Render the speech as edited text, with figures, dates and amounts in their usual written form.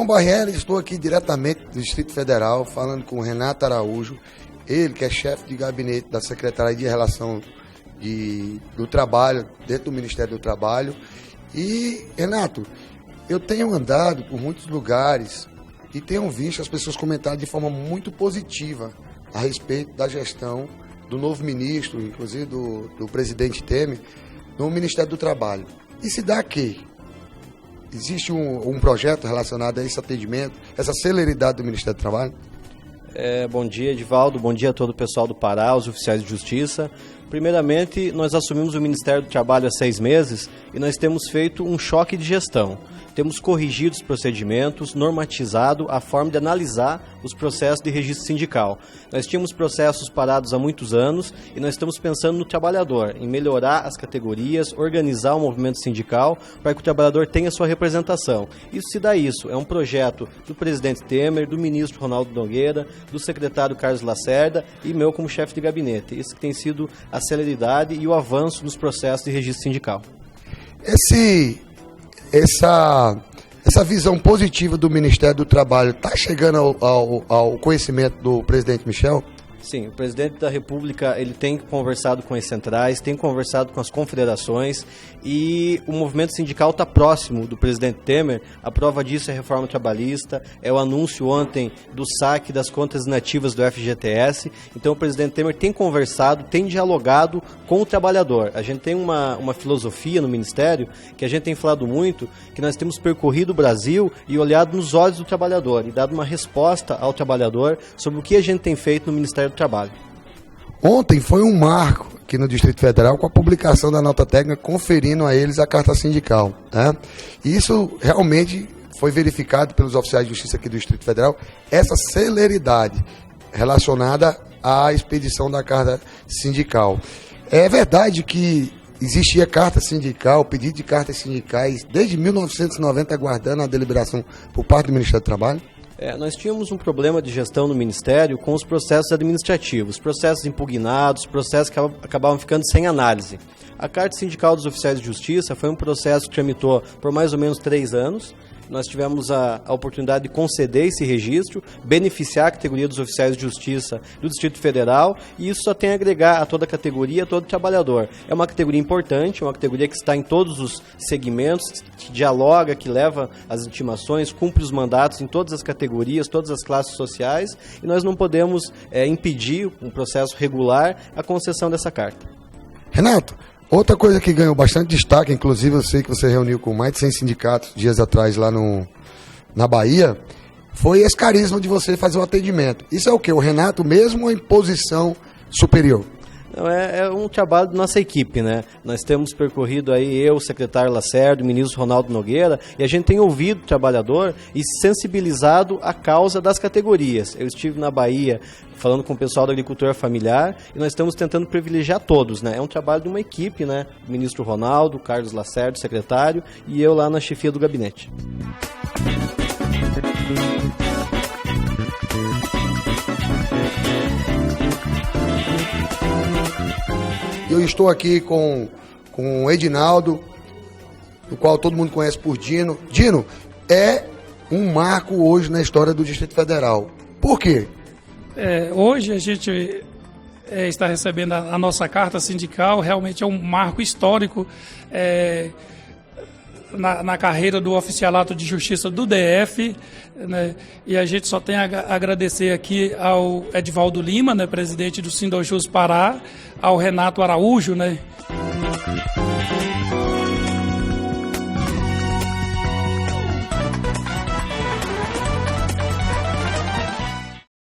Barriera, estou aqui diretamente do Distrito Federal, falando com o Renato Araújo, ele que é chefe de gabinete da Secretaria de Relação do Trabalho, dentro do Ministério do Trabalho. E, Renato, eu tenho andado por muitos lugares e tenho visto as pessoas comentarem de forma muito positiva a respeito da gestão do novo ministro, inclusive do presidente Temer, no Ministério do Trabalho. E se dá que existe um projeto relacionado a esse atendimento, essa celeridade do Ministério do Trabalho? Bom dia, Edivaldo. Bom dia a todo o pessoal do Pará, os oficiais de justiça. Primeiramente, nós assumimos o Ministério do Trabalho há 6 meses e nós temos feito um choque de gestão. Temos corrigido os procedimentos, normatizado a forma de analisar os processos de registro sindical. Nós tínhamos processos parados há muitos anos e nós estamos pensando no trabalhador, em melhorar as categorias, organizar o movimento sindical para que o trabalhador tenha sua representação. Isso se dá isso. É um projeto do presidente Temer, do ministro Ronaldo Nogueira, do secretário Carlos Lacerda e meu como chefe de gabinete. Isso que tem sido a celeridade e o avanço nos processos de registro sindical. Essa visão positiva do Ministério do Trabalho está chegando ao conhecimento do presidente Michel? Sim, o presidente da República ele tem conversado com as centrais, tem conversado com as confederações e o movimento sindical está próximo do presidente Temer. A prova disso é a reforma trabalhista, é o anúncio ontem do saque das contas inativas do FGTS. Então o presidente Temer tem conversado, tem dialogado com o trabalhador. A gente tem uma filosofia no Ministério que a gente tem falado muito, que nós temos percorrido o Brasil e olhado nos olhos do trabalhador e dado uma resposta ao trabalhador sobre o que a gente tem feito no Ministério do Trabalho. Ontem foi um marco aqui no Distrito Federal com a publicação da nota técnica conferindo a eles a carta sindical, né? E isso realmente foi verificado pelos oficiais de justiça aqui do Distrito Federal, essa celeridade relacionada à expedição da carta sindical. É verdade que existia carta sindical, pedido de cartas sindicais desde 1990 aguardando a deliberação por parte do Ministério do Trabalho? Nós tínhamos um problema de gestão no Ministério com os processos administrativos, processos impugnados, processos que acabavam ficando sem análise. A Carta Sindical dos Oficiais de Justiça foi um processo que tramitou por mais ou menos 3 anos. Nós tivemos a oportunidade de conceder esse registro, beneficiar a categoria dos oficiais de justiça do Distrito Federal, e isso só tem a agregar a toda a categoria, a todo trabalhador. É uma categoria importante, uma categoria que está em todos os segmentos, que dialoga, que leva as intimações, cumpre os mandatos em todas as categorias, todas as classes sociais, e nós não podemos impedir um processo regular a concessão dessa carta. Renato, outra coisa que ganhou bastante destaque, inclusive eu sei que você reuniu com mais de 100 sindicatos dias atrás lá na Bahia, foi esse carisma de você fazer o atendimento. Isso é o quê? O Renato mesmo ou a imposição superior? Não, é um trabalho da nossa equipe, né? Nós temos percorrido aí, eu, o secretário Lacerda, o ministro Ronaldo Nogueira, e a gente tem ouvido o trabalhador e sensibilizado a causa das categorias. Eu estive na Bahia falando com o pessoal da agricultura familiar e nós estamos tentando privilegiar todos, né? É um trabalho de uma equipe, né? O ministro Ronaldo, o Carlos Lacerda, o secretário, e eu lá na chefia do gabinete. Eu estou aqui com o Edinaldo, o qual todo mundo conhece por Dino. Dino, é um marco hoje na história do Distrito Federal. Por quê? Hoje a gente está recebendo a nossa carta sindical, realmente é um marco histórico na carreira do oficialato de justiça do DF, né? E a gente só tem a agradecer aqui ao Edivaldo Lima, né, presidente do Sindojus Pará, ao Renato Araújo, né,